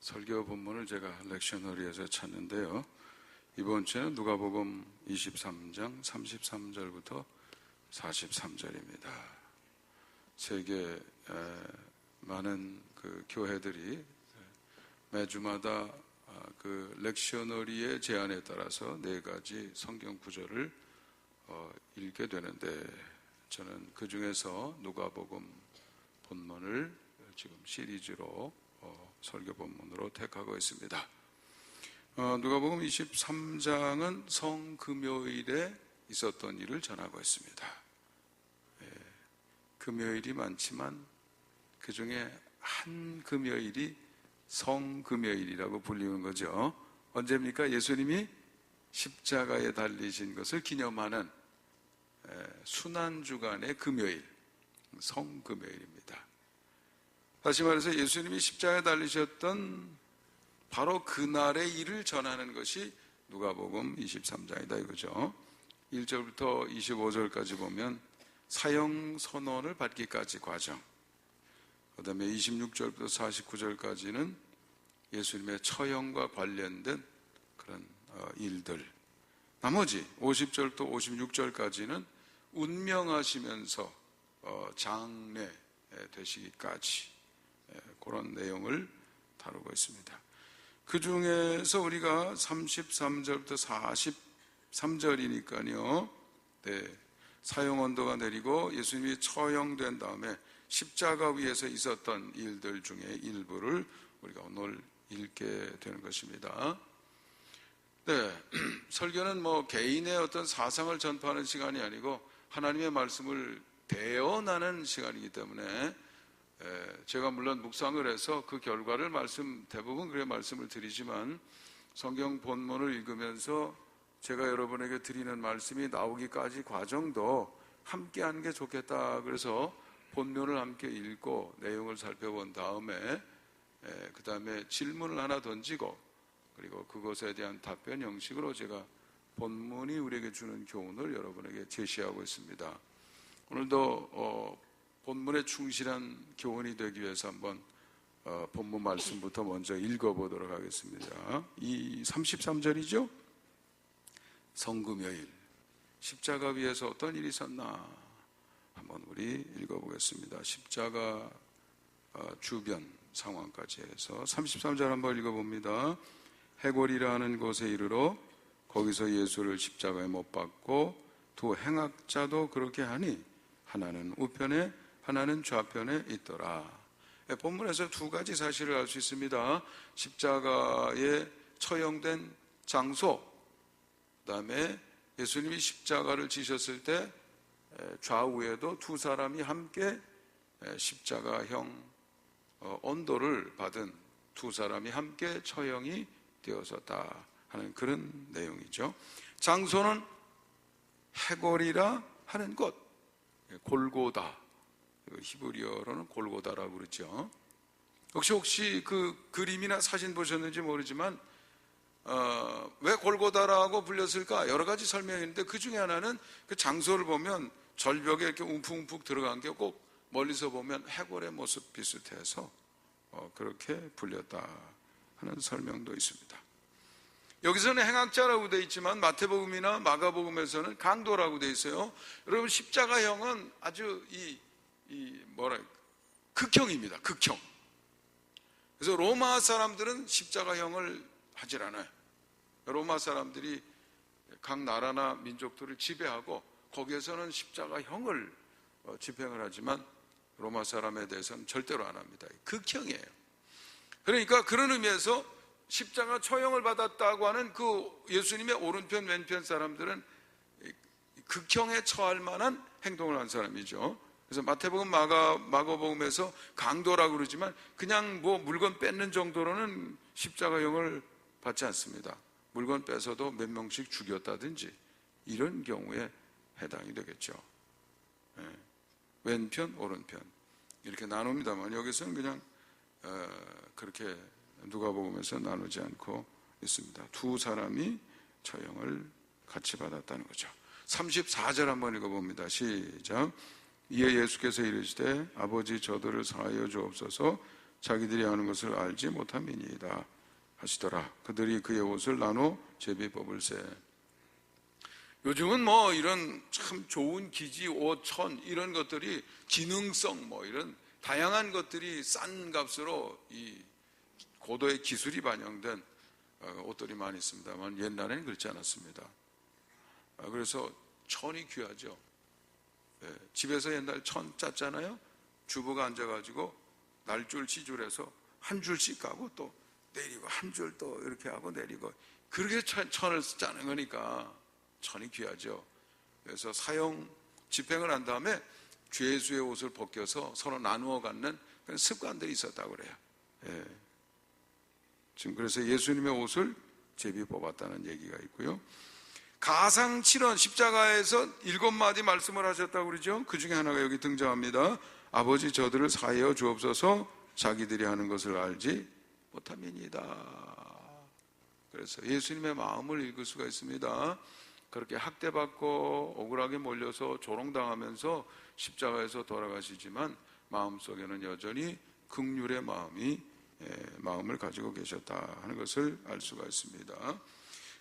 설교 본문을 제가 렉셔너리에서 찾는데요. 이번 주에는 누가복음 23장 33절부터 43절입니다. 세계 많은 그 교회들이 매주마다 그 렉셔너리의 제안에 따라서 4가지 성경 구절을 읽게 되는데, 저는 그 중에서 누가복음 본문을 지금 시리즈로 설교 본문으로 택하고 있습니다. 누가복음 23장은 성금요일에 있었던 일을 전하고 있습니다. 금요일이 많지만 그 중에 한 금요일이 성금요일이라고 불리는 거죠. 언제입니까? 예수님이 십자가에 달리신 것을 기념하는 순환주간의 금요일, 성금요일입니다. 다시 말해서 예수님이 십자가에 달리셨던 바로 그날의 일을 전하는 것이 누가복음 23장이다 이거죠. 1절부터 25절까지 보면 사형 선언을 받기까지 과정, 그 다음에 26절부터 49절까지는 예수님의 처형과 관련된 그런 일들, 나머지 50절부터 56절까지는 운명하시면서 장례 되시기까지 그런 내용을 다루고 있습니다. 그 중에서 우리가 33절부터 43절이니까요. 사형 언도가 내리고 예수님이 처형된 다음에 십자가 위에서 있었던 일들 중에 일부를 우리가 오늘 읽게 되는 것입니다. 설교는 개인의 어떤 사상을 전파하는 시간이 아니고 하나님의 말씀을 대언하는 시간이기 때문에 제가 물론 묵상을 해서 그 결과를 대부분 그래 말씀을 드리지만, 성경 본문을 읽으면서 제가 여러분에게 드리는 말씀이 나오기까지 과정도 함께 하는 게 좋겠다. 그래서 본문을 함께 읽고 내용을 살펴본 다음에 그 다음에 질문을 하나 던지고, 그리고 그것에 대한 답변 형식으로 제가 본문이 우리에게 주는 교훈을 여러분에게 제시하고 있습니다. 오늘도 본문에 충실한 교훈이 되기 위해서 한번 본문 말씀부터 먼저 읽어보도록 하겠습니다. 이 33절이죠. 성금요일, 십자가 위에서 어떤 일이 있었나 한번 우리 읽어보겠습니다. 십자가 주변 상황까지 해서 33절 한번 읽어봅니다. 해골이라는 곳에 이르러 거기서 예수를 십자가에 못 박고 두 행악자도 그렇게 하니 하나는 우편에 하나는 좌편에 있더라. 본문에서 2가지 사실을 알 수 있습니다. 십자가에 처형된 장소, 그 다음에 예수님이 십자가를 지셨을 때 좌우에도 2 사람이 함께 십자가형 언도를 받은 2 사람이 함께 처형이 되었었다 하는 그런 내용이죠. 장소는 해골이라 하는 곳, 골고다, 히브리어로는 골고다라고 그러죠. 혹시 그 그림이나 사진 보셨는지 모르지만 왜 골고다라고 불렸을까? 여러 가지 설명이 있는데 그 중에 하나는 그 장소를 보면 절벽에 이렇게 움푹움푹 들어간 게 꼭 멀리서 보면 해골의 모습 비슷해서 그렇게 불렸다 하는 설명도 있습니다. 여기서는 행악자라고 되어 있지만 마태복음이나 마가복음에서는 강도라고 되어 있어요. 여러분, 십자가형은 아주 극형입니다. 극형. 그래서 로마 사람들은 십자가형을 하질 않아요. 로마 사람들이 각 나라나 민족들을 지배하고 거기에서는 십자가형을 집행을 하지만 로마 사람에 대해서는 절대로 안 합니다. 극형이에요. 그러니까 그런 의미에서 십자가 처형을 받았다고 하는 그 예수님의 오른편 왼편 사람들은 극형에 처할 만한 행동을 한 사람이죠. 그래서 마태복음 마가복음에서 강도라고 그러지만 그냥 물건 뺏는 정도로는 십자가형을 받지 않습니다. 물건 뺏어도 몇 명씩 죽였다든지 이런 경우에 해당이 되겠죠. 왼편 오른편 이렇게 나눕니다만 여기서는 그냥 그렇게 누가복음에서 나누지 않고 있습니다. 2 사람이 처형을 같이 받았다는 거죠. 34절 한번 읽어봅니다. 시작. 이에 예수께서 이르시되 아버지 저들을 사하여 주옵소서. 자기들이 하는 것을 알지 못함이니이다 하시더라. 그들이 그의 옷을 나눠 제비 뽑을세. 요즘은 뭐 이런 참 좋은 기지, 옷, 천 이런 것들이 기능성 뭐 이런 다양한 것들이 싼 값으로 이 고도의 기술이 반영된 옷들이 많이 있습니다만 옛날에는 그렇지 않았습니다. 그래서 천이 귀하죠. 집에서 옛날 천 짰잖아요. 주부가 앉아가지고 날줄 지줄해서 한 줄씩 가고 또 내리고 한 줄 또 이렇게 하고 내리고 그렇게 천을 짜는 거니까 천이 귀하죠. 그래서 사용 집행을 한 다음에 죄수의 옷을 벗겨서 서로 나누어 갖는 그런 습관들이 있었다고 그래요. 지금 그래서 예수님의 옷을 제비 뽑았다는 얘기가 있고요. 가상 7원 십자가에서 7마디 말씀을 하셨다고 그러죠. 그 중에 하나가 여기 등장합니다. 아버지 저들을 사하여 주옵소서 자기들이 하는 것을 알지 못함이니이다. 그래서 예수님의 마음을 읽을 수가 있습니다. 그렇게 학대받고 억울하게 몰려서 조롱당하면서 십자가에서 돌아가시지만 마음속에는 여전히 긍휼의 마음을 가지고 계셨다 하는 것을 알 수가 있습니다.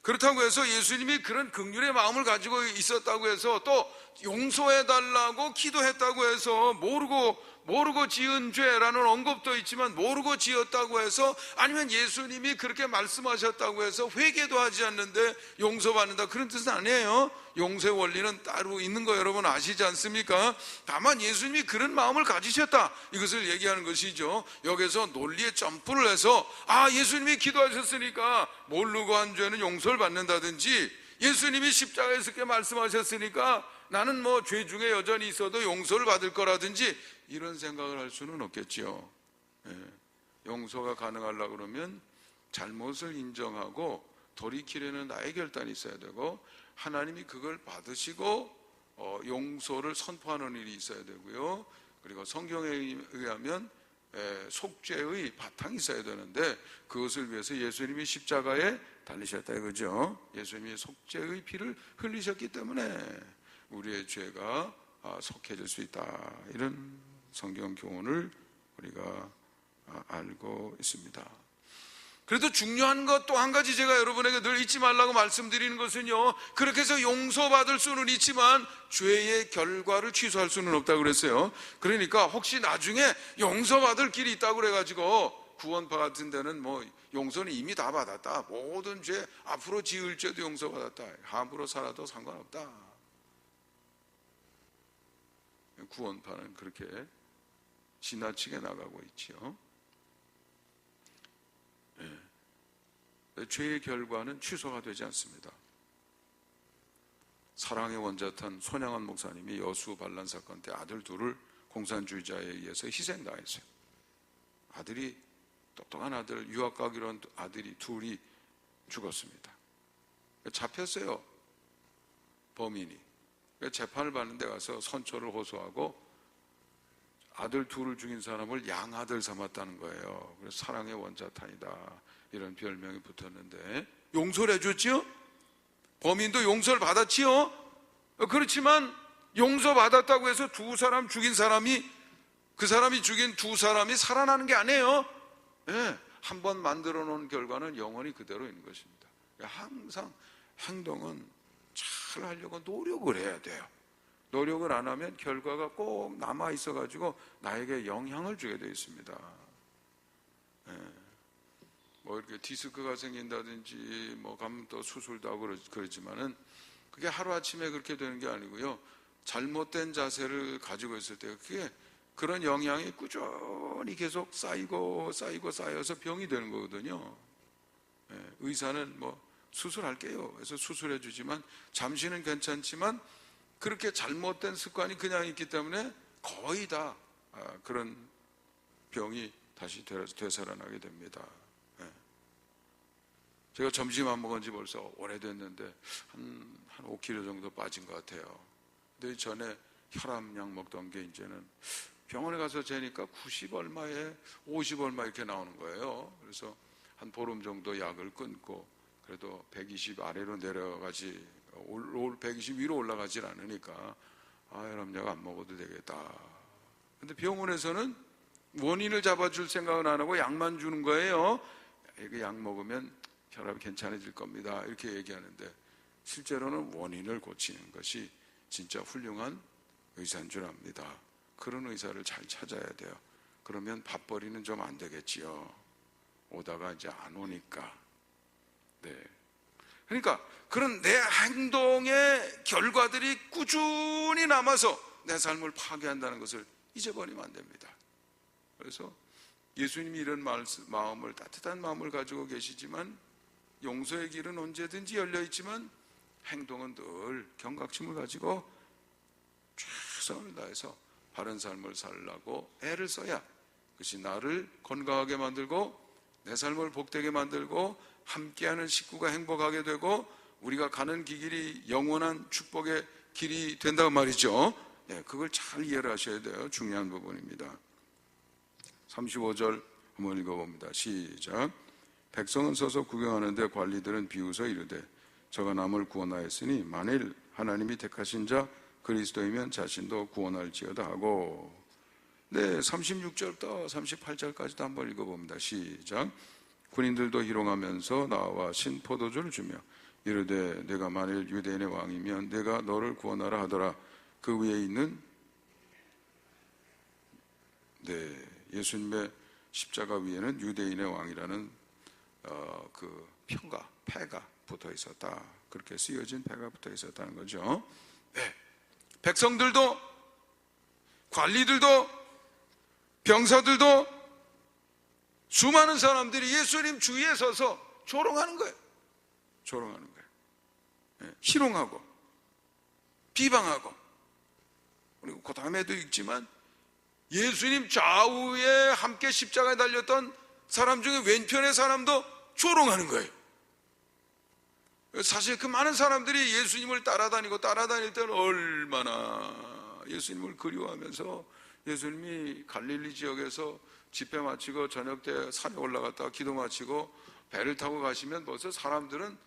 그렇다고 해서 예수님이 그런 긍휼의 마음을 가지고 있었다고 해서 또 용서해달라고 기도했다고 해서 모르고 지은 죄라는 언급도 있지만 모르고 지었다고 해서 아니면 예수님이 그렇게 말씀하셨다고 해서 회개도 하지 않는데 용서받는다 그런 뜻은 아니에요. 용서의 원리는 따로 있는 거 여러분 아시지 않습니까? 다만 예수님이 그런 마음을 가지셨다 이것을 얘기하는 것이죠. 여기서 논리에 점프를 해서 예수님이 기도하셨으니까 모르고 한 죄는 용서를 받는다든지 예수님이 십자가에서 그렇게 말씀하셨으니까 나는 뭐 죄 중에 여전히 있어도 용서를 받을 거라든지 이런 생각을 할 수는 없겠지요. 용서가 가능하려고 그러면 잘못을 인정하고 돌이키려는 나의 결단이 있어야 되고 하나님이 그걸 받으시고 용서를 선포하는 일이 있어야 되고요. 그리고 성경에 의하면 속죄의 바탕이 있어야 되는데 그것을 위해서 예수님이 십자가에 달리셨다 이거죠. 예수님이 속죄의 피를 흘리셨기 때문에 우리의 죄가 속해질 수 있다 이런 성경 교훈을 우리가 알고 있습니다. 그래도 중요한 것 또 한 가지 제가 여러분에게 늘 잊지 말라고 말씀드리는 것은요, 그렇게 해서 용서받을 수는 있지만 죄의 결과를 취소할 수는 없다고 그랬어요. 그러니까 혹시 나중에 용서받을 길이 있다고 그래가지고 구원파 같은 데는 뭐 용서는 이미 다 받았다, 모든 죄 앞으로 지을 죄도 용서받았다, 함부로 살아도 상관없다. 구원파는 그렇게 지나치게 나가고 있지요. 죄의 결과는 취소가 되지 않습니다. 사랑의 원자탄 손양원 목사님이 여수 반란 사건 때 아들 둘을 공산주의자에 의해서 희생당했어요. 아들이 똑똑한 아들, 유학 가기로 한 아들이 둘이 죽었습니다. 잡혔어요, 범인이. 재판을 받는 데 가서 선처를 호소하고 아들 둘을 죽인 사람을 양아들 삼았다는 거예요. 그래서 사랑의 원자탄이다 이런 별명이 붙었는데 용서를 해줬지요? 범인도 용서를 받았지요? 그렇지만 용서받았다고 해서 두 사람 죽인 사람이, 그 사람이 죽인 두 사람이 살아나는 게 아니에요. 한 번 만들어 놓은 결과는 영원히 그대로 있는 것입니다. 항상 행동은 잘 하려고 노력을 해야 돼요. 노력을 안 하면 결과가 꼭 남아 있어 가지고 나에게 영향을 주게 되어 있습니다. 뭐 이렇게 디스크가 생긴다든지 뭐 가면 또 수술도 하고 그러지만은 그게 하루아침에 그렇게 되는 게 아니고요. 잘못된 자세를 가지고 있을 때 그게 그런 영향이 꾸준히 계속 쌓여서 병이 되는 거거든요. 의사는 뭐 수술할게요 그래서 수술해 주지만 잠시는 괜찮지만 그렇게 잘못된 습관이 그냥 있기 때문에 거의 다 그런 병이 다시 되살아나게 됩니다. 제가 점심 안 먹은 지 벌써 오래됐는데 한 5kg 정도 빠진 것 같아요. 근데 전에 혈압약 먹던 게 이제는 병원에 가서 재니까 90 얼마에 50 얼마 이렇게 나오는 거예요. 그래서 한 보름 정도 약을 끊고 그래도 120 아래로 내려가지 120 위로 올라가질 않으니까 혈압약 안 먹어도 되겠다. 근데 병원에서는 원인을 잡아줄 생각은 안 하고 약만 주는 거예요. 이거 약 먹으면 혈압이 괜찮아질 겁니다, 이렇게 얘기하는데 실제로는 원인을 고치는 것이 진짜 훌륭한 의사인 줄 압니다. 그런 의사를 잘 찾아야 돼요. 그러면 밥벌이는 좀 안 되겠지요. 오다가 이제 안 오니까. 네. 그러니까 그런 내 행동의 결과들이 꾸준히 남아서 내 삶을 파괴한다는 것을 잊어버리면 안 됩니다. 그래서 예수님이 이런 마음을, 따뜻한 마음을 가지고 계시지만 용서의 길은 언제든지 열려 있지만 행동은 늘 경각심을 가지고 최선을 다해서 바른 삶을 살려고 애를 써야 그것이 나를 건강하게 만들고 내 삶을 복되게 만들고 함께하는 식구가 행복하게 되고 우리가 가는 길이 영원한 축복의 길이 된다고 말이죠. 네, 그걸 잘 이해를 하셔야 돼요. 중요한 부분입니다. 35절 한번 읽어봅니다. 시작. 백성은 서서 구경하는데 관리들은 비웃어 이르되 저가 남을 구원하였으니 만일 하나님이 택하신 자 그리스도이면 자신도 구원할지어다 하고. 네, 36절부터 38절까지도 한번 읽어봅니다. 시작. 군인들도 희롱하면서 나와 신 포도주를 주며 이르되 내가 만일 유대인의 왕이면 내가 너를 구원하라 하더라. 그 위에 있는 예수님의 십자가 위에는 유대인의 왕이라는 그 패가 붙어 있었다. 그렇게 쓰여진 패가 붙어 있었다는 거죠. 네. 백성들도 관리들도 병사들도 수많은 사람들이 예수님 주위에 서서 조롱하는 거예요. 조롱하는 거예요. 네. 희롱하고 비방하고, 그리고 그 다음에도 읽지만 예수님 좌우에 함께 십자가에 달렸던 사람 중에 왼편의 사람도 조롱하는 거예요. 사실 그 많은 사람들이 예수님을 따라다닐 때는 얼마나 예수님을 그리워하면서 예수님이 갈릴리 지역에서 집회 마치고 저녁 때 산에 올라갔다가 기도 마치고 배를 타고 가시면 벌써 사람들은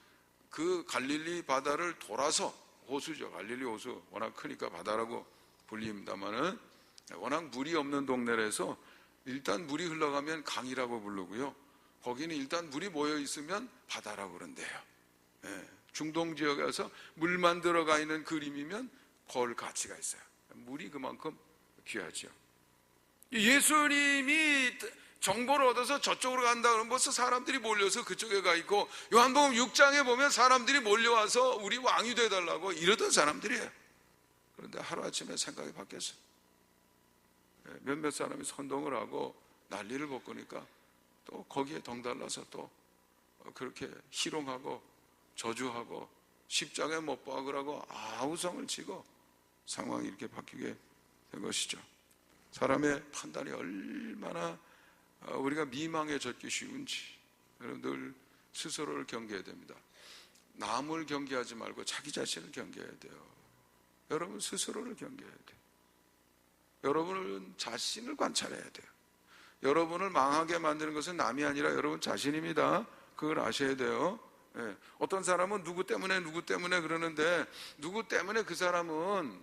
그 갈릴리 바다를 돌아서, 호수죠, 갈릴리 호수, 워낙 크니까 바다라고 불립니다만은 워낙 물이 없는 동네라서 일단 물이 흘러가면 강이라고 부르고요, 거기는 일단 물이 모여 있으면 바다라고 그런대요. 예, 중동 지역에 와서 물만 들어가 있는 그림이면 볼 가치가 있어요. 물이 그만큼 귀하죠. 예수님이 정보를 얻어서 저쪽으로 간다 그러면 벌써 사람들이 몰려서 그쪽에 가 있고, 요한복음 6장에 보면 사람들이 몰려와서 우리 왕이 되달라고 이러던 사람들이에요. 그런데 하루아침에 생각이 바뀌었어요. 몇몇 사람이 선동을 하고 난리를 볶으니까 또 거기에 덩달라서 또 그렇게 희롱하고 저주하고 십자가에 못 박으라고 아우성을 치고 상황이 이렇게 바뀌게 된 것이죠. 사람의 판단이 얼마나 우리가 미망해졌기 쉬운지 늘 스스로를 경계해야 됩니다. 남을 경계하지 말고 자기 자신을 경계해야 돼요. 여러분 스스로를 경계해야 돼요. 여러분은 자신을 관찰해야 돼요. 여러분을 망하게 만드는 것은 남이 아니라 여러분 자신입니다. 그걸 아셔야 돼요. 예. 어떤 사람은 누구 때문에 그러는데, 누구 때문에 그 사람은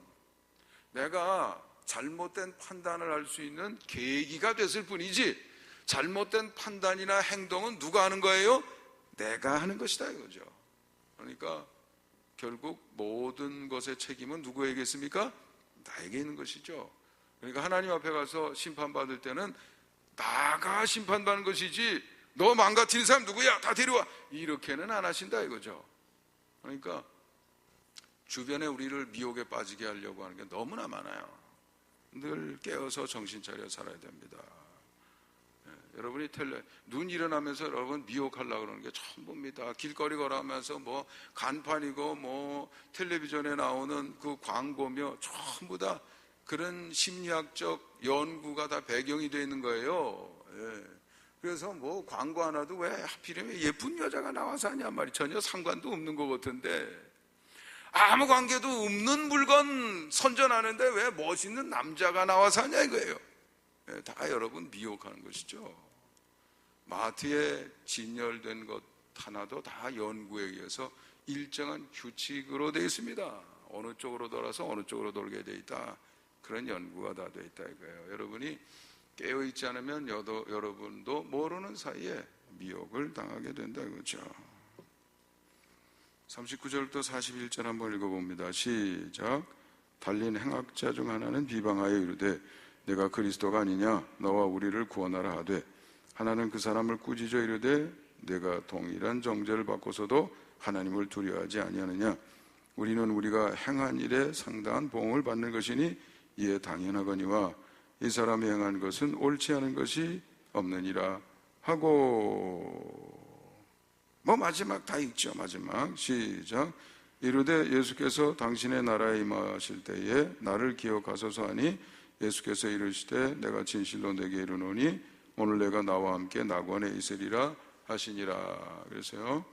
내가 잘못된 판단을 할 수 있는 계기가 됐을 뿐이지, 잘못된 판단이나 행동은 누가 하는 거예요? 내가 하는 것이다 이거죠. 그러니까 결국 모든 것의 책임은 누구에게 있습니까? 나에게 있는 것이죠. 그러니까 하나님 앞에 가서 심판받을 때는 나가 심판받는 것이지, 너 망가뜨린 사람 누구야? 다 데려와, 이렇게는 안 하신다 이거죠. 그러니까 주변에 우리를 미혹에 빠지게 하려고 하는 게 너무나 많아요. 늘 깨어서 정신 차려 살아야 됩니다. 여러분이 눈 일어나면서 여러분 미혹하려고 그러는 게 전부입니다. 길거리 걸어가면서 뭐 간판이고 뭐 텔레비전에 나오는 그 광고며 전부 다 그런 심리학적 연구가 다 배경이 되어 있는 거예요. 예. 그래서 뭐 광고 하나도 왜 하필이면 예쁜 여자가 나와서 하냐 말이, 전혀 상관도 없는 것 같은데, 아무 관계도 없는 물건 선전하는데 왜 멋있는 남자가 나와서 하냐 이거예요. 예, 다 여러분 미혹하는 것이죠. 마트에 진열된 것 하나도 다 연구에 의해서 일정한 규칙으로 되어 있습니다. 어느 쪽으로 돌아서 어느 쪽으로 돌게 되어 있다, 그런 연구가 다 되어 있다 이거예요. 여러분이 깨어있지 않으면 여러분도 모르는 사이에 미혹을 당하게 된다 이거죠. 39절부터 41절 한번 읽어봅니다. 시작. 달린 행악자 중 하나는 비방하여 이르되 내가 그리스도가 아니냐 너와 우리를 구원하라 하되 하나는 그 사람을 꾸짖어 이르되 내가 동일한 정죄를 받고서도 하나님을 두려워하지 아니하느냐 우리는 우리가 행한 일에 상당한 보응을 받는 것이니 이에 당연하거니와 이 사람이 행한 것은 옳지 않은 것이 없느니라 하고 마지막 다 읽죠. 마지막 시작. 이르되 예수께서 당신의 나라에 임하실 때에 나를 기억하소서 하니 예수께서 이르시되 내가 진실로 내게 이르노니 오늘 내가 나와 함께 낙원에 있으리라 하시니라. 그래서요,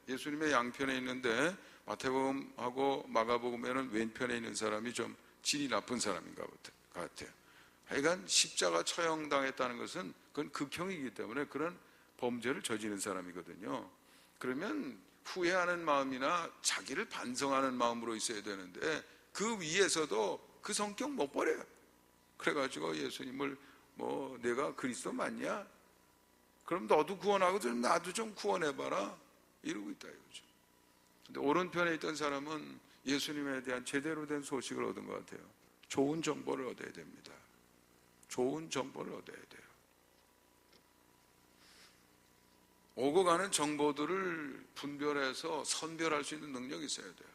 예수님의 양편에 있는데 마태복음하고 마가복음에는 왼편에 있는 사람이 좀 질이 나쁜 사람인 것 같아요. 하여간 십자가 처형당했다는 것은 그건 극형이기 때문에 그런 범죄를 저지른 사람이거든요. 그러면 후회하는 마음이나 자기를 반성하는 마음으로 있어야 되는데 그 위에서도 그 성격 못 버려요. 그래가지고 예수님을 내가 그리스도 맞냐? 그럼 너도 구원하거든 나도 좀 구원해봐라 이러고 있다 이거죠. 근데 오른편에 있던 사람은 예수님에 대한 제대로 된 소식을 얻은 것 같아요. 좋은 정보를 얻어야 됩니다. 좋은 정보를 얻어야 돼요. 오고 가는 정보들을 분별해서 선별할 수 있는 능력이 있어야 돼요.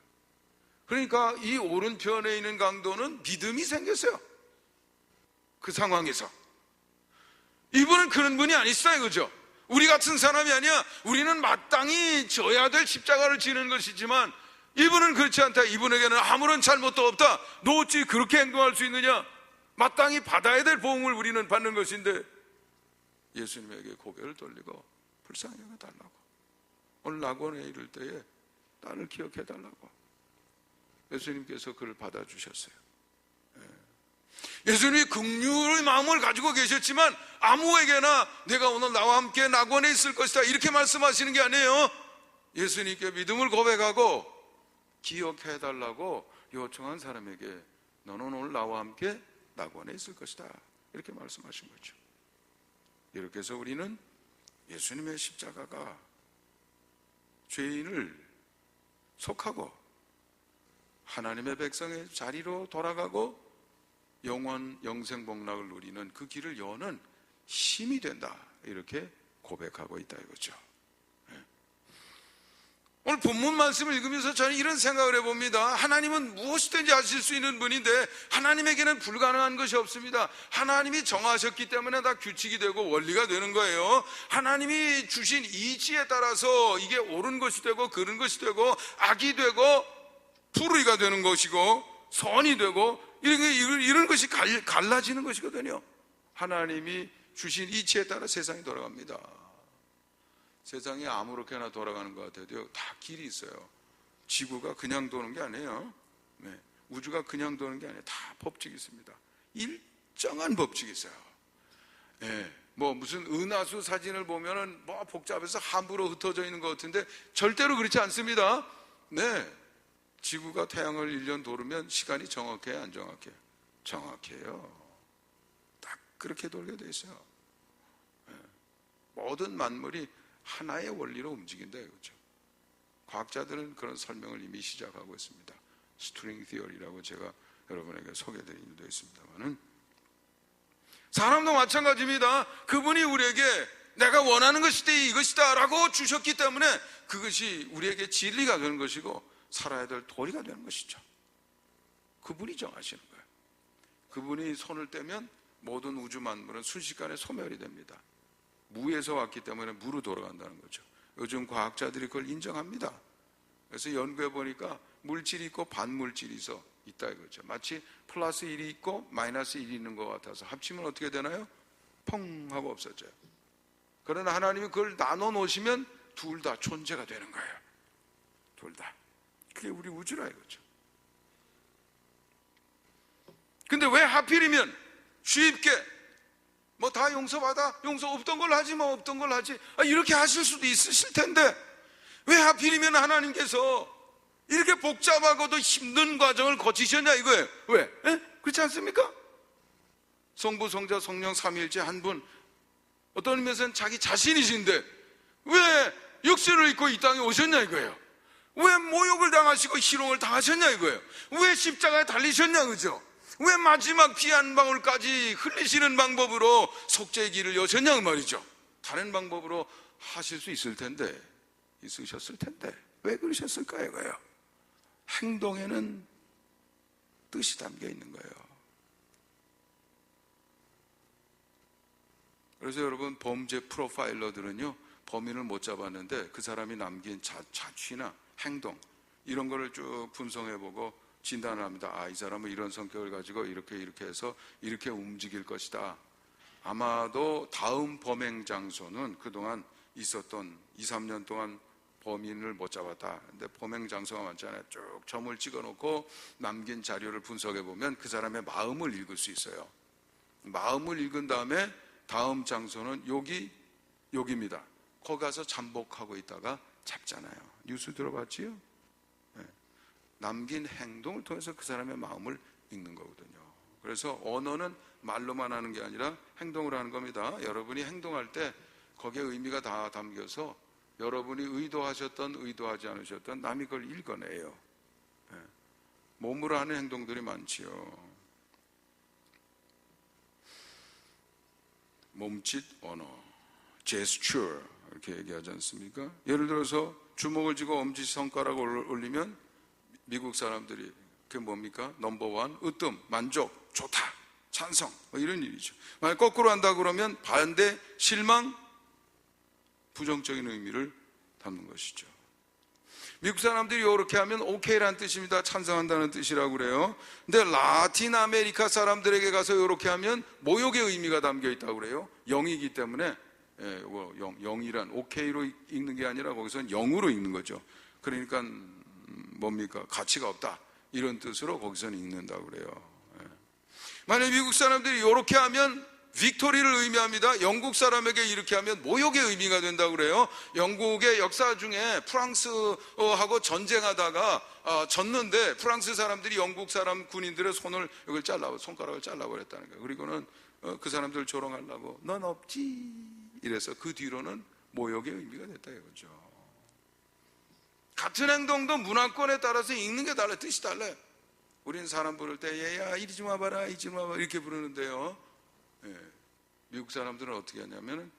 그러니까 이 오른편에 있는 강도는 믿음이 생겼어요. 그 상황에서 이분은 그런 분이 아니시다 이거죠. 우리 같은 사람이 아니야. 우리는 마땅히 져야 될 십자가를 지는 것이지만 이분은 그렇지 않다. 이분에게는 아무런 잘못도 없다. 너 어찌 그렇게 행동할 수 있느냐. 마땅히 받아야 될 보응을 우리는 받는 것인데 예수님에게 고개를 돌리고 불쌍히 여겨달라고, 오늘 낙원에 이를 때에 나를 기억해달라고 예수님께서 그를 받아주셨어요. 예수님이 긍휼의 마음을 가지고 계셨지만 아무에게나 내가 오늘 나와 함께 낙원에 있을 것이다 이렇게 말씀하시는 게 아니에요. 예수님께 믿음을 고백하고 기억해달라고 요청한 사람에게 너는 오늘 나와 함께 낙원에 있을 것이다 이렇게 말씀하신 거죠. 이렇게 해서 우리는 예수님의 십자가가 죄인을 속하고 하나님의 백성의 자리로 돌아가고 영생 복락을 누리는 그 길을 여는 힘이 된다 이렇게 고백하고 있다 이거죠. 오늘 본문 말씀을 읽으면서 저는 이런 생각을 해봅니다. 하나님은 무엇이든지 하실 수 있는 분인데 하나님에게는 불가능한 것이 없습니다. 하나님이 정하셨기 때문에 다 규칙이 되고 원리가 되는 거예요. 하나님이 주신 이치에 따라서 이게 옳은 것이 되고 그른 것이 되고 악이 되고 불의가 되는 것이고 선이 되고 이런 것이 갈라지는 것이거든요. 하나님이 주신 이치에 따라 세상이 돌아갑니다. 세상이 아무렇게나 돌아가는 것 같아도 다 길이 있어요. 지구가 그냥 도는 게 아니에요. 우주가 그냥 도는 게 아니에요. 다 법칙이 있습니다. 일정한 법칙이 있어요. 무슨 은하수 사진을 보면은 복잡해서 함부로 흩어져 있는 것 같은데 절대로 그렇지 않습니다. 지구가 태양을 1년 도르면 시간이 정확해요, 안 정확해요? 정확해요. 딱 그렇게 돌게 돼 있어요. 모든 만물이 하나의 원리로 움직인다 이거죠. 과학자들은 그런 설명을 이미 시작하고 있습니다. 스트링 티어리라고 제가 여러분에게 소개드린 일도 있습니다만은 사람도 마찬가지입니다. 그분이 우리에게 내가 원하는 것이다 이것이다 라고 주셨기 때문에 그것이 우리에게 진리가 되는 것이고 살아야 될 도리가 되는 것이죠. 그분이 정하시는 거예요. 그분이 손을 떼면 모든 우주 만물은 순식간에 소멸이 됩니다. 무에서 왔기 때문에 무로 돌아간다는 거죠. 요즘 과학자들이 그걸 인정합니다. 그래서 연구해 보니까 물질이 있고 반물질이 있다 이거죠. 마치 플러스 1이 있고 마이너스 1이 있는 것 같아서 합치면 어떻게 되나요? 펑 하고 없어져요. 그러나 하나님이 그걸 나눠 놓으시면 둘 다 존재가 되는 거예요. 둘 다. 그게 우리 우주라 이거죠. 근데 왜 하필이면 쉽게 다 용서받아? 용서 없던 걸 하지 없던 걸 하지 이렇게 하실 수도 있으실 텐데 왜 하필이면 하나님께서 이렇게 복잡하고도 힘든 과정을 거치셨냐 이거예요. 왜? 그렇지 않습니까? 성부, 성자, 성령 삼위일체 한 분, 어떤 의미에서는 자기 자신이신데 왜 육신을 입고 이 땅에 오셨냐 이거예요. 왜 모욕을 당하시고 희롱을 당하셨냐 이거예요. 왜 십자가에 달리셨냐 그죠. 왜 마지막 피 한 방울까지 흘리시는 방법으로 속죄의 길을 여셨냐 그 말이죠. 다른 방법으로 하실 수 있으셨을 텐데 왜 그러셨을까 이거예요. 행동에는 뜻이 담겨 있는 거예요. 그래서 여러분, 범죄 프로파일러들은요, 범인을 못 잡았는데 그 사람이 남긴 자취나 행동 이런 거를 쭉 분석해보고 진단을 합니다. 아, 이 사람은 이런 성격을 가지고 이렇게 해서 이렇게 움직일 것이다. 아마도 다음 범행 장소는 그동안 있었던 2, 3년 동안 범인을 못 잡았다. 근데 범행 장소가 많잖아요. 쭉 점을 찍어놓고 남긴 자료를 분석해보면 그 사람의 마음을 읽을 수 있어요. 마음을 읽은 다음에 다음 장소는 여기입니다. 거기 가서 잠복하고 있다가 잡잖아요. 뉴스 들어봤지요? 네. 남긴 행동을 통해서 그 사람의 마음을 읽는 거거든요. 그래서 언어는 말로만 하는 게 아니라 행동을 하는 겁니다. 여러분이 행동할 때 거기에 의미가 다 담겨서 여러분이 의도하셨던 의도하지 않으셨던 남이 그걸 읽어내요. 네. 몸으로 하는 행동들이 많지요. 몸짓 언어, gesture 이렇게 얘기하지 않습니까? 예를 들어서 주먹을 쥐고 엄지손가락을 올리면 미국 사람들이 그게 뭡니까? 넘버원, 으뜸, 만족, 좋다, 찬성 뭐 이런 일이죠. 만약 거꾸로 한다 그러면 반대, 실망, 부정적인 의미를 담는 것이죠. 미국 사람들이 이렇게 하면 오케이라는 뜻입니다. 찬성한다는 뜻이라고 그래요. 근데 라틴 아메리카 사람들에게 가서 이렇게 하면 모욕의 의미가 담겨 있다고 그래요. 영이기 때문에 영이란 오케이로 읽는 게 아니라 거기서는 영으로 읽는 거죠. 그러니까 뭡니까? 가치가 없다 이런 뜻으로 거기서는 읽는다고 그래요. 만약 미국 사람들이 이렇게 하면 빅토리를 의미합니다. 영국 사람에게 이렇게 하면 모욕의 의미가 된다고 그래요. 영국의 역사 중에 프랑스하고 전쟁하다가 졌는데 프랑스 사람들이 영국 사람 군인들의 손가락을 잘라버렸다는 거예요. 그리고는 그 사람들 조롱하려고 넌 없지 이래서 그 뒤로는 모욕의 의미가 됐다 이거죠. 같은 행동도 문화권에 따라서 읽는 게 달라요. 뜻이 달라요. 우리는 사람 부를 때 얘야 이리 좀 와봐라 이리 좀 와봐 이렇게 부르는데요. 예, 미국 사람들은 어떻게 하냐면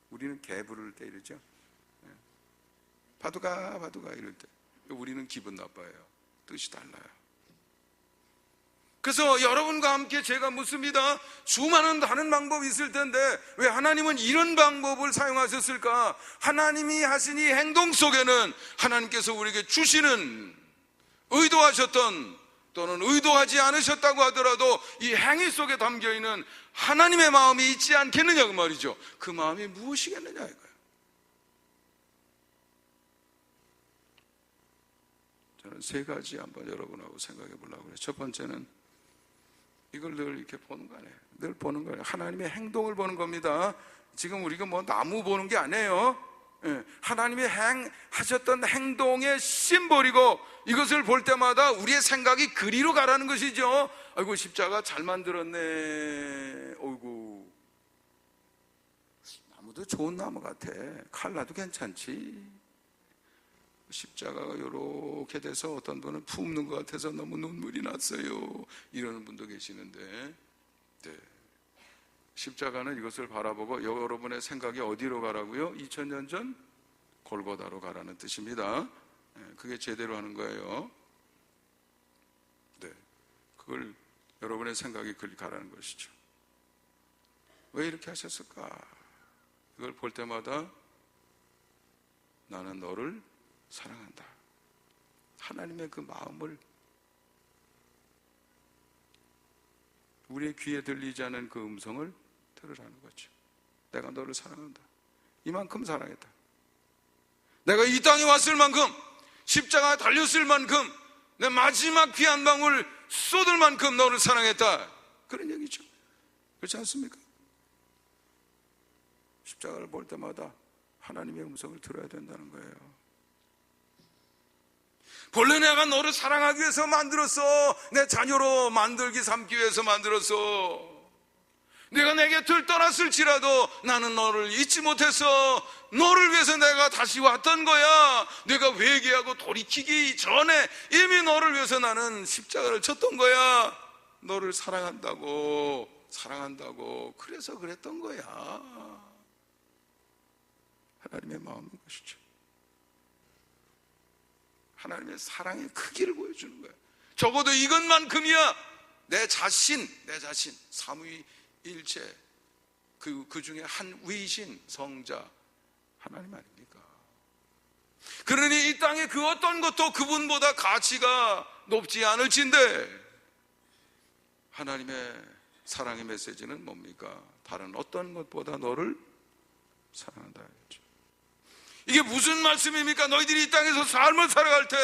우리는 개 부를 때 이러죠. 예, 바둑아 이럴 때 우리는 기분 나빠요. 뜻이 달라요. 그래서 여러분과 함께 제가 묻습니다. 수많은 다른 방법이 있을 텐데 왜 하나님은 이런 방법을 사용하셨을까? 하나님이 하신 이 행동 속에는 하나님께서 우리에게 주시는 의도하셨던 또는 의도하지 않으셨다고 하더라도 이 행위 속에 담겨있는 하나님의 마음이 있지 않겠느냐 그 말이죠. 그 마음이 무엇이겠느냐 이거예요. 저는 세 가지 한번 여러분하고 생각해 보려고 그래요. 첫 번째는 이걸 늘 이렇게 보는 거 아니에요. 늘 보는 거예요. 하나님의 행동을 보는 겁니다. 지금 우리가 뭐 나무 보는 게 아니에요. 하나님이 하셨던 행동의 심볼이고 이것을 볼 때마다 우리의 생각이 그리로 가라는 것이죠. 아이고 십자가 잘 만들었네. 어이구 나무도 좋은 나무 같아. 칼라도 괜찮지. 십자가가 이렇게 돼서 어떤 분은 품는 것 같아서 너무 눈물이 났어요 이러는 분도 계시는데 네. 십자가는 이것을 바라보고 여러분의 생각이 어디로 가라고요? 2000년 전 골고다로 가라는 뜻입니다. 그게 제대로 하는 거예요. 네, 그걸 여러분의 생각이 가라는 것이죠. 왜 이렇게 하셨을까? 이걸 볼 때마다 나는 너를 사랑한다. 하나님의 그 마음을 우리의 귀에 들리지 않은 그 음성을 들으라는 거죠. 내가 너를 사랑한다. 이만큼 사랑했다. 내가 이 땅에 왔을 만큼 십자가에 달렸을 만큼 내 마지막 피 한 방울 쏟을 만큼 너를 사랑했다. 그런 얘기죠. 그렇지 않습니까? 십자가를 볼 때마다 하나님의 음성을 들어야 된다는 거예요. 본래 내가 너를 사랑하기 위해서 만들었어. 내 자녀로 만들기 삼기 위해서 만들었어. 내가 내 곁을 떠났을지라도 나는 너를 잊지 못했어. 너를 위해서 내가 다시 왔던 거야. 내가 회개하고 돌이키기 전에 이미 너를 위해서 나는 십자가를 쳤던 거야. 너를 사랑한다고 그래서 그랬던 거야. 하나님의 마음인 것이죠. 하나님의 사랑의 크기를 보여주는 거야. 적어도 이것만큼이야. 내 자신 삼위일체 그 중에 한 위이신 성자 하나님 아닙니까? 그러니 이 땅의 그 어떤 것도 그분보다 가치가 높지 않을진데 하나님의 사랑의 메시지는 뭡니까? 다른 어떤 것보다 너를 사랑한다 했죠. 이게 무슨 말씀입니까? 너희들이 이 땅에서 삶을 살아갈 때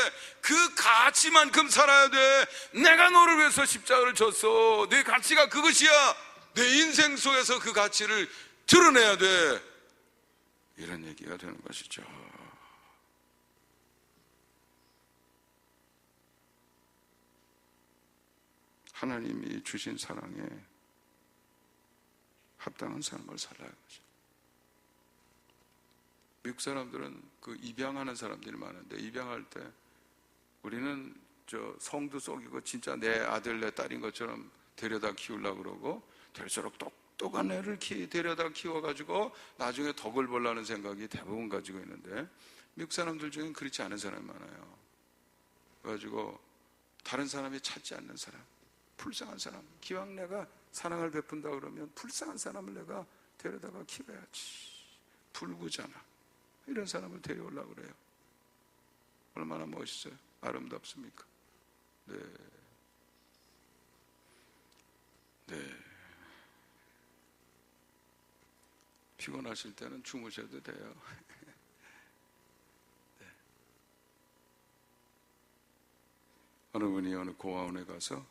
그 가치만큼 살아야 돼. 내가 너를 위해서 십자가를 졌어. 내 가치가 그것이야. 내 인생 속에서 그 가치를 드러내야 돼. 이런 얘기가 되는 것이죠. 하나님이 주신 사랑에 합당한 삶을 살아야 하죠. 미국 사람들은 그 입양하는 사람들이 많은데 입양할 때 우리는 저 성도 속이고 진짜 내 아들 내 딸인 것처럼 데려다 키우려고 그러고 될수록 똑똑한 애를 데려다 키워가지고 나중에 덕을 보려는 생각이 대부분 가지고 있는데 미국 사람들 중엔 그렇지 않은 사람이 많아요. 그래가지고 다른 사람이 찾지 않는 사람, 불쌍한 사람, 기왕 내가 사랑을 베푼다 그러면 불쌍한 사람을 내가 데려다가 키워야지. 불구잖아. 이런 사람을 데려오려고 그래요. 얼마나 멋있어요. 아름답습니까? 네. 피곤하실 때는 주무셔도 돼요. 네. 어느 분이 어느 고아원에 가서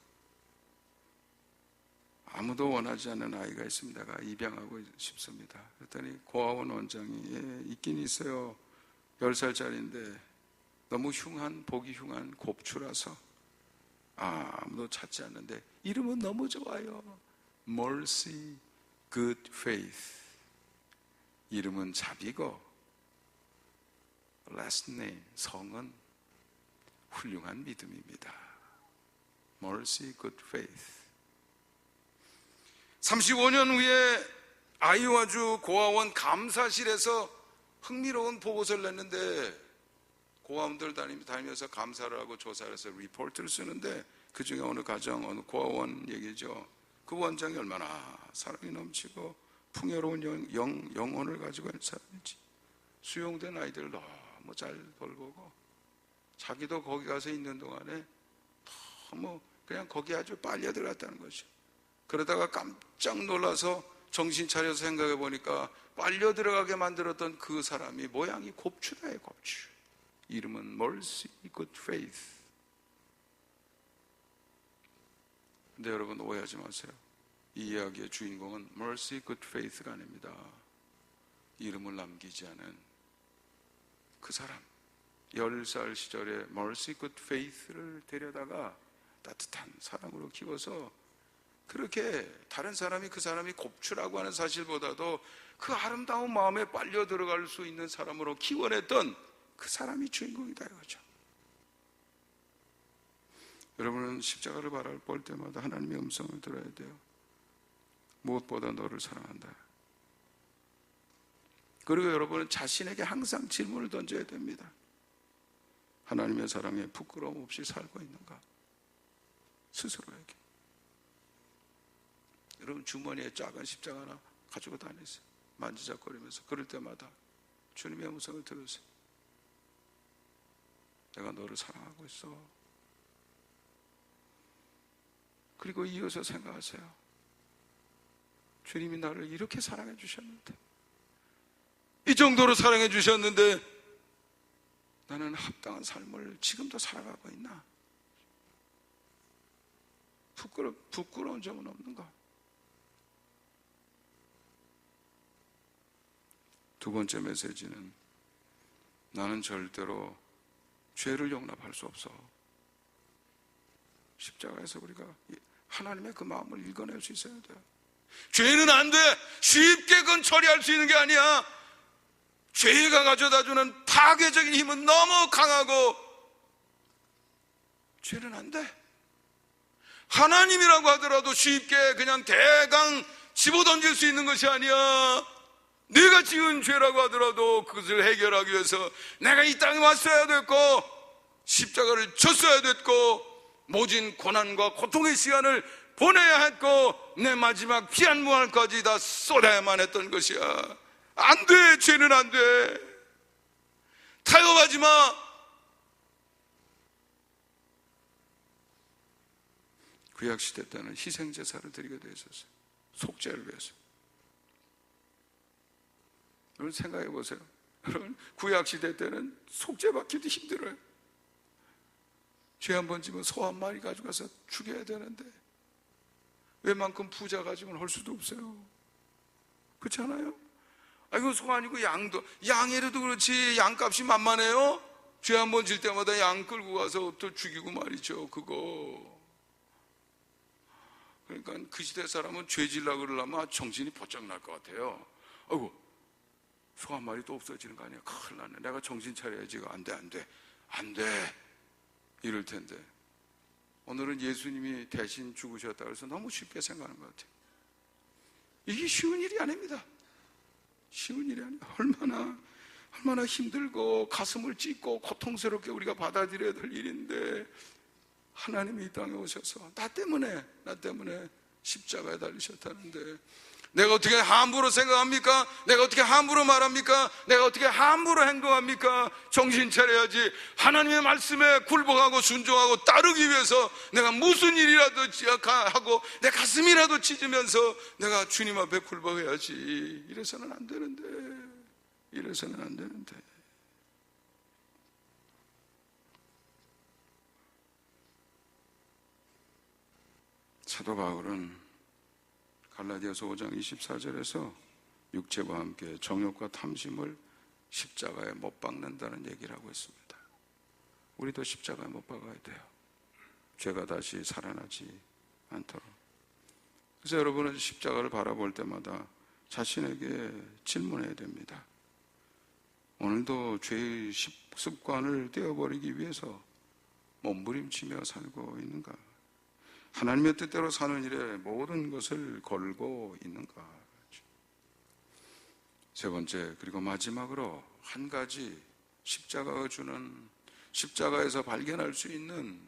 아무도 원하지 않는 아이가 있습니다가 입양하고 싶습니다. 그랬더니 고아원 원장이 있긴 있어요. 10살짜리인데 너무 보기 흉한 곱추라서 아무도 찾지 않는데 이름은 너무 좋아요. Mercy, Good Faith. 이름은 자비고 last name, 성은 훌륭한 믿음입니다. Mercy, Good Faith. 35년 후에 아이오와주 고아원 감사실에서 흥미로운 보고서를 냈는데 고아원들 다니면서 감사를 하고 조사를 해서 리포트를 쓰는데 그 중에 어느 가정, 어느 고아원 얘기죠. 그 원장이 얼마나 사랑이 넘치고 풍요로운 영혼을 가지고 있는 사람인지 수용된 아이들을 너무 잘 돌보고 자기도 거기 가서 있는 동안에 너무 그냥 거기 아주 빨려 들어갔다는 거죠. 그러다가 깜짝 놀라서 정신 차려서 생각해 보니까 빨려 들어가게 만들었던 그 사람이 모양이 곱추다예요. 곱추. 이름은 Mercy, Good Faith. 근데 여러분 오해하지 마세요. 이 이야기의 주인공은 Mercy, Good Faith가 아닙니다. 이름을 남기지 않은 그 사람. 10살 시절에 Mercy, Good Faith를 데려다가 따뜻한 사랑으로 키워서 그렇게 다른 사람이 그 사람이 곱추라고 하는 사실보다도 그 아름다운 마음에 빨려 들어갈 수 있는 사람으로 키워냈던 그 사람이 주인공이다 이거죠. 여러분은 십자가를 바라볼 때마다 하나님의 음성을 들어야 돼요. 무엇보다 너를 사랑한다. 그리고 여러분은 자신에게 항상 질문을 던져야 됩니다. 하나님의 사랑에 부끄러움 없이 살고 있는가? 스스로에게. 여러분 주머니에 작은 십자가 하나 가지고 다니세요. 만지작거리면서 그럴 때마다 주님의 음성을 들으세요. 내가 너를 사랑하고 있어. 그리고 이어서 생각하세요. 주님이 나를 이렇게 사랑해 주셨는데, 이 정도로 사랑해 주셨는데 나는 합당한 삶을 지금도 살아가고 있나? 부끄러운 점은 없는가? 두 번째 메시지는 나는 절대로 죄를 용납할 수 없어. 십자가에서 우리가 하나님의 그 마음을 읽어낼 수 있어야 돼. 죄는 안 돼. 쉽게 그건 처리할 수 있는 게 아니야. 죄가 가져다주는 파괴적인 힘은 너무 강하고, 죄는 안 돼. 하나님이라고 하더라도 쉽게 그냥 대강 집어던질 수 있는 것이 아니야. 내가 지은 죄라고 하더라도 그것을 해결하기 위해서 내가 이 땅에 왔어야 됐고, 십자가를 졌어야 됐고, 모진 고난과 고통의 시간을 보내야 했고, 내 마지막 피한 무한까지 다 쏟아야만 했던 것이야. 안 돼. 죄는 안 돼. 타협하지 마. 구약시대 때는 희생제사를 드리게 돼 있었어요. 속죄를 위해서. 여러분 생각해 보세요. 여러분 구약시대 때는 속죄받기도 힘들어요. 죄 한 번 지면 소 한 마리 가져가서 죽여야 되는데 웬만큼 부자 가지고는 할 수도 없어요. 그렇지 않아요? 이거 소 아니고 양도, 양이라도 그렇지 양값이 만만해요? 죄 한 번 질 때마다 양 끌고 가서 또 죽이고 말이죠. 그거. 그러니까 그 시대 사람은 죄 질라고 그러려면 정신이 번쩍 날 것 같아요. 아이고, 소 한 마리 또 없어지는 거 아니야? 큰일 났네. 내가 정신 차려야지. 안 돼, 안 돼. 안 돼. 이럴 텐데. 오늘은 예수님이 대신 죽으셨다 그래서 너무 쉽게 생각하는 것 같아요. 이게 쉬운 일이 아닙니다. 쉬운 일이 아니에요. 얼마나 힘들고 가슴을 찢고 고통스럽게 우리가 받아들여야 될 일인데, 하나님이 이 땅에 오셔서 나 때문에 십자가에 달리셨다는데, 내가 어떻게 함부로 생각합니까? 내가 어떻게 함부로 말합니까? 내가 어떻게 함부로 행동합니까? 정신 차려야지. 하나님의 말씀에 굴복하고 순종하고 따르기 위해서 내가 무슨 일이라도 하고 내 가슴이라도 찢으면서 내가 주님 앞에 굴복해야지. 이래서는 안 되는데. 사도 바울은 갈라디아서 5장 24절에서 육체와 함께 정욕과 탐심을 십자가에 못 박는다는 얘기를 하고 있습니다. 우리도 십자가에 못 박아야 돼요. 죄가 다시 살아나지 않도록. 그래서 여러분은 십자가를 바라볼 때마다 자신에게 질문해야 됩니다. 오늘도 죄의 습관을 떼어버리기 위해서 몸부림치며 살고 있는가? 하나님의 뜻대로 사는 일에 모든 것을 걸고 있는가? 세 번째, 그리고 마지막으로 한 가지 십자가가 주는, 십자가에서 발견할 수 있는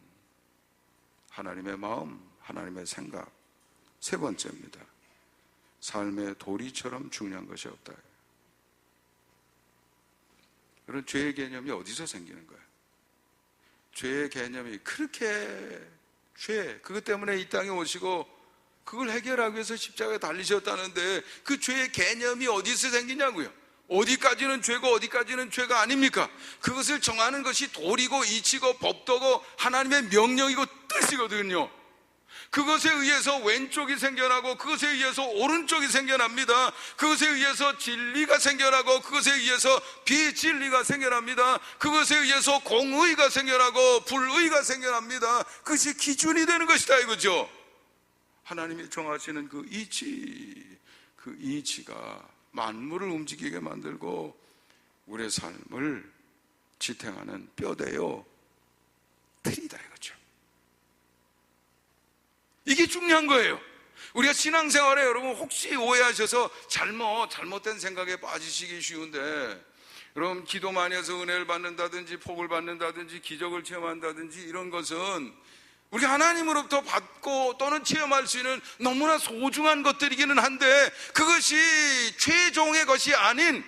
하나님의 마음, 하나님의 생각. 세 번째입니다. 삶의 도리처럼 중요한 것이 없다. 그런 죄의 개념이 어디서 생기는 거예요? 죄의 개념이 그렇게 그것 때문에 이 땅에 오시고 그걸 해결하기 위해서 십자가에 달리셨다는데, 그 죄의 개념이 어디서 생기냐고요? 어디까지는 죄고 어디까지는 죄가 아닙니까? 그것을 정하는 것이 도리고 이치고 법도고 하나님의 명령이고 뜻이거든요. 그것에 의해서 왼쪽이 생겨나고 그것에 의해서 오른쪽이 생겨납니다. 그것에 의해서 진리가 생겨나고 그것에 의해서 비진리가 생겨납니다. 그것에 의해서 공의가 생겨나고 불의가 생겨납니다. 그것이 기준이 되는 것이다 이거죠. 하나님이 정하시는 그 이치가 만물을 움직이게 만들고 우리의 삶을 지탱하는 뼈대요 틀이다 이거죠. 이게 중요한 거예요. 우리가 신앙생활에 여러분 혹시 오해하셔서 잘못된 생각에 빠지시기 쉬운데, 여러분 기도 많이 해서 은혜를 받는다든지 복을 받는다든지 기적을 체험한다든지 이런 것은 우리 하나님으로부터 받고 또는 체험할 수 있는 너무나 소중한 것들이기는 한데, 그것이 최종의 것이 아닌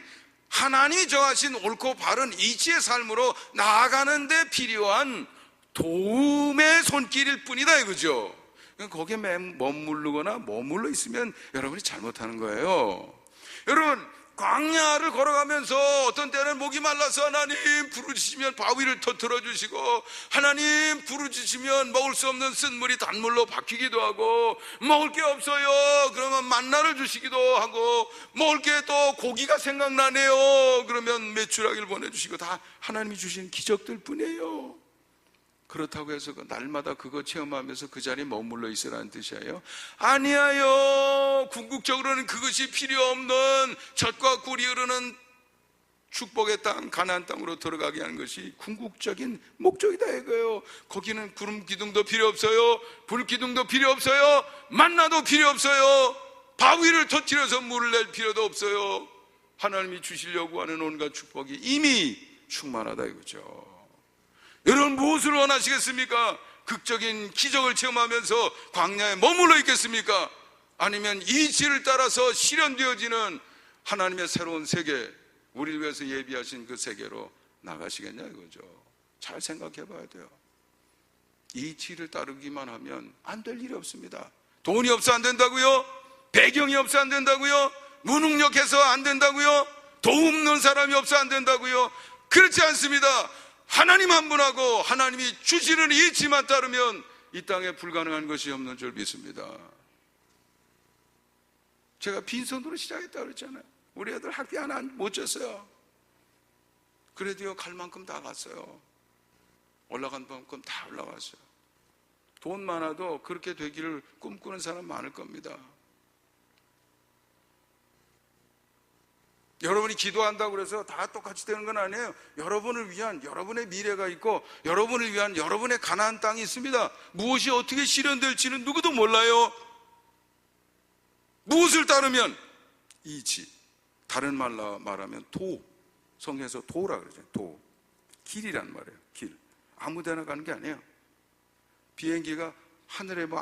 하나님이 정하신 옳고 바른 이치의 삶으로 나아가는 데 필요한 도움의 손길일 뿐이다 이거죠. 거기에 머무르거나 머물러 있으면 여러분이 잘못하는 거예요. 여러분, 광야를 걸어가면서 어떤 때는 목이 말라서 하나님 부르짖으면 바위를 터뜨려 주시고, 하나님 부르짖으면 먹을 수 없는 쓴물이 단물로 바뀌기도 하고, 먹을 게 없어요 그러면 만나를 주시기도 하고, 먹을 게 또 고기가 생각나네요 그러면 메추라기를 보내주시고, 다 하나님이 주신 기적들 뿐이에요. 그렇다고 해서 날마다 그거 체험하면서 그 자리에 머물러 있으라는 뜻이에요? 아니에요. 궁극적으로는 그것이 필요 없는 젖과 꿀이 흐르는 축복의 땅, 가나안 땅으로 들어가게 하는 것이 궁극적인 목적이다 이거예요. 거기는 구름 기둥도 필요 없어요, 불 기둥도 필요 없어요, 만나도 필요 없어요, 바위를 터뜨려서 물을 낼 필요도 없어요. 하나님이 주시려고 하는 온갖 축복이 이미 충만하다 이거죠. 여러분 무엇을 원하시겠습니까? 극적인 기적을 체험하면서 광야에 머물러 있겠습니까? 아니면 이치를 따라서 실현되어지는 하나님의 새로운 세계, 우리를 위해서 예비하신 그 세계로 나가시겠냐 이거죠. 잘 생각해 봐야 돼요. 이치를 따르기만 하면 안 될 일이 없습니다. 돈이 없어 안 된다고요? 배경이 없어 안 된다고요? 무능력해서 안 된다고요? 도움는 사람이 없어 안 된다고요? 그렇지 않습니다. 하나님 한 분하고 하나님이 주시는 이치만 따르면 이 땅에 불가능한 것이 없는 줄 믿습니다. 제가 빈손으로 시작했다고 그랬잖아요. 우리 애들 학교 하나 못 줬어요. 그래도요 갈 만큼 다 갔어요. 올라간 만큼 다 올라갔어요. 돈 많아도 그렇게 되기를 꿈꾸는 사람 많을 겁니다. 여러분이 기도한다고 그래서 다 똑같이 되는 건 아니에요. 여러분을 위한 여러분의 미래가 있고, 여러분을 위한 여러분의 가나안 땅이 있습니다. 무엇이 어떻게 실현될지는 누구도 몰라요. 무엇을 따르면 이치, 다른 말로 말하면 도, 성경에서 도라 그러죠. 도, 길이란 말이에요. 길, 아무데나 가는 게 아니에요. 비행기가 하늘에 뭐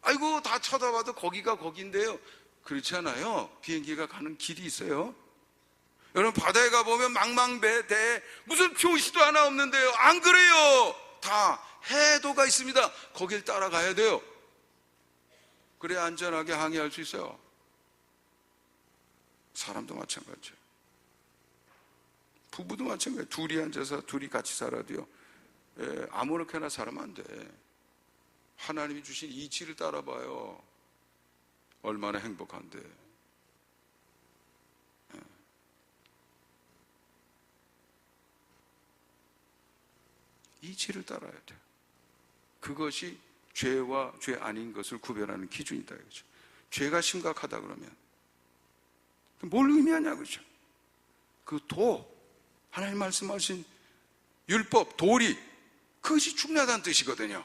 아이고 다 쳐다봐도 거기가 거긴데요, 그렇지 않아요. 비행기가 가는 길이 있어요. 여러분 바다에 가보면 망망대해 무슨 표시도 하나 없는데요, 안 그래요. 다 해도가 있습니다. 거길 따라가야 돼요. 그래야 안전하게 항해할 수 있어요. 사람도 마찬가지예요. 부부도 마찬가지예요. 둘이 앉아서 둘이 같이 살아도요, 아무렇게나 살면 안 돼. 하나님이 주신 이치를 따라봐요. 얼마나 행복한데. 이치를 따라야 돼요. 그것이 죄와 죄 아닌 것을 구별하는 기준이다 이거죠. 죄가 심각하다 그러면 뭘 의미하냐 그죠. 그 도, 하나님 말씀하신 율법, 도리, 그것이 중요하다는 뜻이거든요.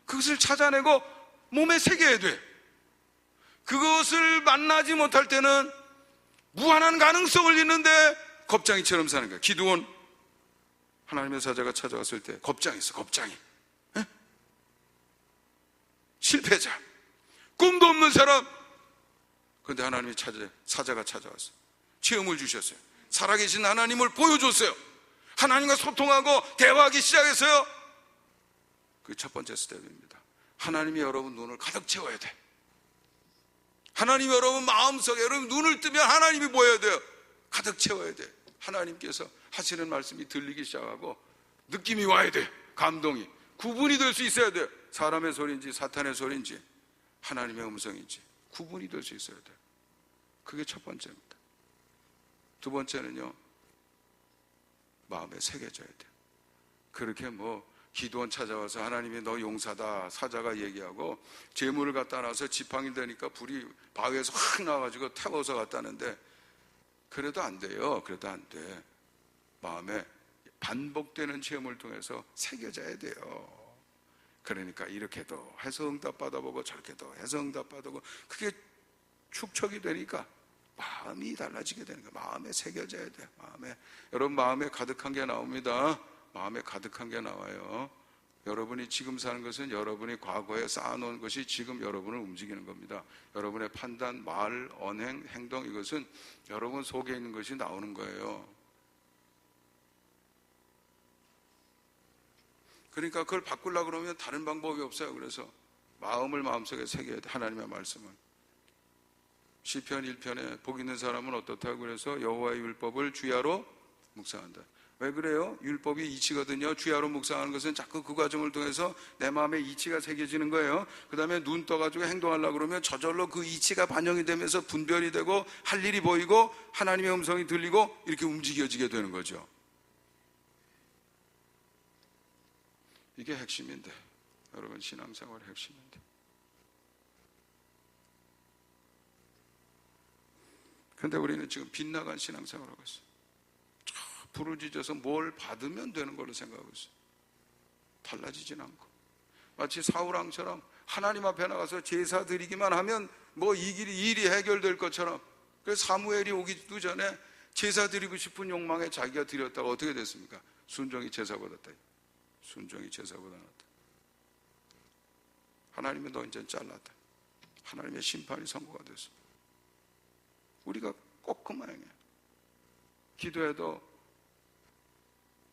그것을 찾아내고 몸에 새겨야 돼. 그것을 만나지 못할 때는 무한한 가능성을 잃는데 겁장이처럼 사는 거야. 기드온, 하나님의 사자가 찾아왔을 때 겁장했어. 겁장이. 에? 실패자, 꿈도 없는 사람. 그런데 하나님이 사자가 찾아왔어요. 체험을 주셨어요. 살아계신 하나님을 보여줬어요. 하나님과 소통하고 대화하기 시작했어요. 그게 첫 번째 스텝입니다. 하나님이 여러분 눈을 가득 채워야 돼. 하나님이 여러분 마음속에, 여러분 눈을 뜨면 하나님이 보여야 돼요. 가득 채워야 돼. 하나님께서 하시는 말씀이 들리기 시작하고 느낌이 와야 돼. 감동이 구분이 될 수 있어야 돼요. 사람의 소리인지 사탄의 소리인지 하나님의 음성인지 구분이 될 수 있어야 돼요. 그게 첫 번째입니다. 두 번째는요, 마음에 새겨져야 돼요. 그렇게 기드온 찾아와서 하나님이 너 용사다 사자가 얘기하고 재물을 갖다 놔서 지팡이 되니까 불이 바위에서 확 나와가지고 태워서 갔다는데, 그래도 안 돼요. 그래도 안 돼. 마음에 반복되는 체험을 통해서 새겨져야 돼요. 그러니까 이렇게도 해서 응답 받아보고 저렇게도 해서 응답 받아보고, 그게 축적이 되니까 마음이 달라지게 되는 거예요. 마음에 새겨져야 돼요. 여러분 마음에 가득한 게 나옵니다. 마음에 가득한 게 나와요. 여러분이 지금 사는 것은 여러분이 과거에 쌓아놓은 것이 지금 여러분을 움직이는 겁니다. 여러분의 판단, 말, 언행, 행동, 이것은 여러분 속에 있는 것이 나오는 거예요. 그러니까 그걸 바꾸려고 그러면 다른 방법이 없어요. 그래서 마음을 마음속에 새겨야 돼. 하나님의 말씀을. 시편 1편에 복 있는 사람은 어떻다고 그래서 여호와의 율법을 주야로 묵상한다. 왜 그래요? 율법이 이치거든요. 주야로 묵상하는 것은 자꾸 그 과정을 통해서 내 마음에 이치가 새겨지는 거예요. 그 다음에 눈 떠가지고 행동하려고 그러면 저절로 그 이치가 반영이 되면서 분별이 되고 할 일이 보이고 하나님의 음성이 들리고 이렇게 움직여지게 되는 거죠. 이게 핵심인데, 여러분, 신앙생활의 핵심인데. 그런데 우리는 지금 빗나간 신앙생활을 하고 있어요. 부르짖어서 뭘 받으면 되는 걸로 생각하고 있어요. 달라지진 않고, 마치 사울왕처럼 하나님 앞에 나가서 제사 드리기만 하면 뭐 이 일이 해결될 것처럼. 그래서 사무엘이 오기도 전에 제사 드리고 싶은 욕망에 자기가 드렸다가 어떻게 됐습니까? 순종이 제사보다 낫다. 하나님이 너 이제 잘랐다. 하나님의 심판이 선고가 됐어. 우리가 꼭 그 모양이에요. 기도해도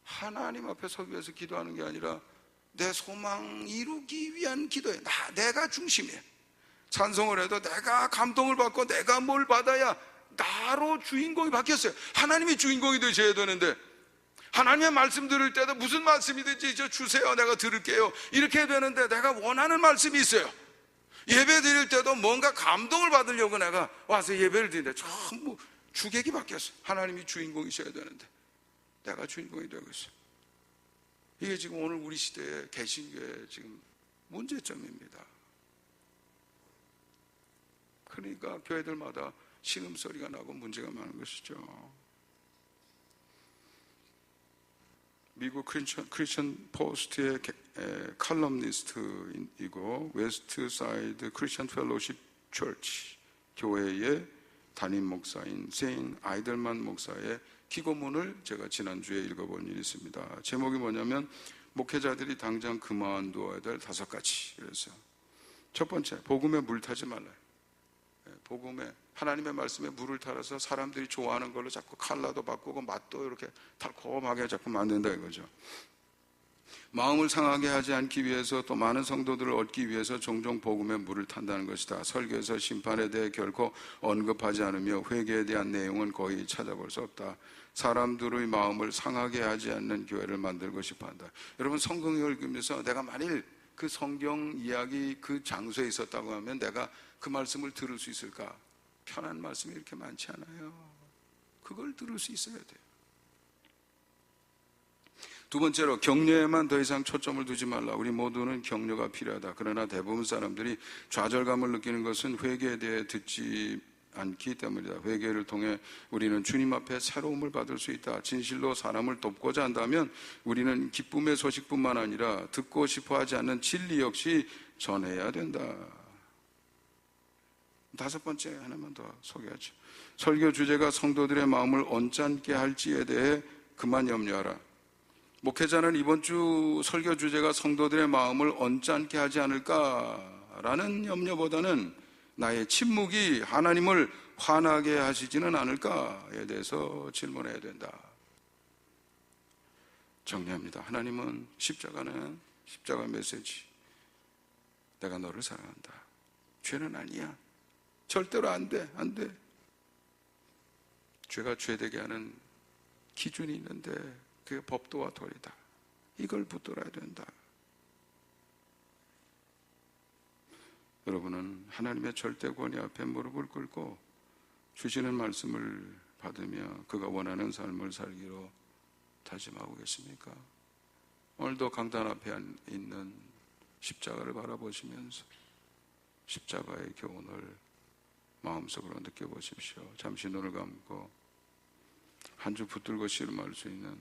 하나님 앞에 서기 위해서 기도하는 게 아니라 내 소망 이루기 위한 기도예요. 내가 중심이에요. 찬송을 해도 내가 감동을 받고 내가 뭘 받아야 나로 주인공이 바뀌었어요. 하나님이 주인공이 되셔야 되는데, 하나님의 말씀 들을 때도 무슨 말씀이든지 저 주세요, 내가 들을게요, 이렇게 되는데 내가 원하는 말씀이 있어요. 예배 드릴 때도 뭔가 감동을 받으려고 내가 와서 예배를 드리는데 전부 주객이 바뀌었어요. 하나님이 주인공이셔야 되는데 내가 주인공이 되고 있어요. 이게 지금 오늘 우리 시대의 개신교의 지금 문제점입니다. 그러니까 교회들마다 신음소리가 나고 문제가 많은 것이죠. 미국 크리스천 포스트의 칼럼니스트이고 웨스트 사이드 크리스천 펠로십 처치 교회의 담임 목사인 세인 아이들만 목사의 기고문을 제가 지난주에 읽어본 일이 있습니다. 제목이 뭐냐면 목회자들이 당장 그만두어야 될 5가지. 그래서 첫 번째, 복음에 물 타지 말라요. 복음에, 하나님의 말씀에 물을 타서 사람들이 좋아하는 걸로 자꾸 컬러도 바꾸고 맛도 이렇게 달콤하게 자꾸 만든다 이거죠. 마음을 상하게 하지 않기 위해서, 또 많은 성도들을 얻기 위해서 종종 복음에 물을 탄다는 것이다. 설교에서 심판에 대해 결코 언급하지 않으며 회개에 대한 내용은 거의 찾아볼 수 없다. 사람들의 마음을 상하게 하지 않는 교회를 만들고 싶어 한다. 여러분, 성경을 읽으면서 내가 만일 그 성경 이야기 그 장소에 있었다고 하면 내가 그 말씀을 들을 수 있을까? 편한 말씀이 이렇게 많지 않아요. 그걸 들을 수 있어야 돼요. 두 번째로, 격려에만 더 이상 초점을 두지 말라. 우리 모두는 격려가 필요하다. 그러나 대부분 사람들이 좌절감을 느끼는 것은 회개에 대해 듣지 않기 때문이다. 회개를 통해 우리는 주님 앞에 새로움을 받을 수 있다. 진실로 사람을 돕고자 한다면 우리는 기쁨의 소식뿐만 아니라 듣고 싶어 하지 않는 진리 역시 전해야 된다. 5번째 하나만 더 소개하죠. 설교 주제가 성도들의 마음을 언짢게 할지에 대해 그만 염려하라. 목회자는 이번 주 설교 주제가 성도들의 마음을 언짢게 하지 않을까라는 염려보다는 나의 침묵이 하나님을 화나게 하시지는 않을까에 대해서 질문해야 된다. 정리합니다. 하나님은 십자가 메시지, 내가 너를 사랑한다. 죄는 아니야. 절대로 안 돼. 죄가 죄되게 하는 기준이 있는데 그게 법도와 도리다. 이걸 붙들어야 된다. 여러분은 하나님의 절대 권위 앞에 무릎을 꿇고 주시는 말씀을 받으며 그가 원하는 삶을 살기로 다짐하고 계십니까? 오늘도 강단 앞에 있는 십자가를 바라보시면서 십자가의 교훈을 마음속으로 느껴보십시오. 잠시 눈을 감고 한 주 붙들고 씨름할 수 있는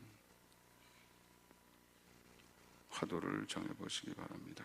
화도를 정해보시기 바랍니다.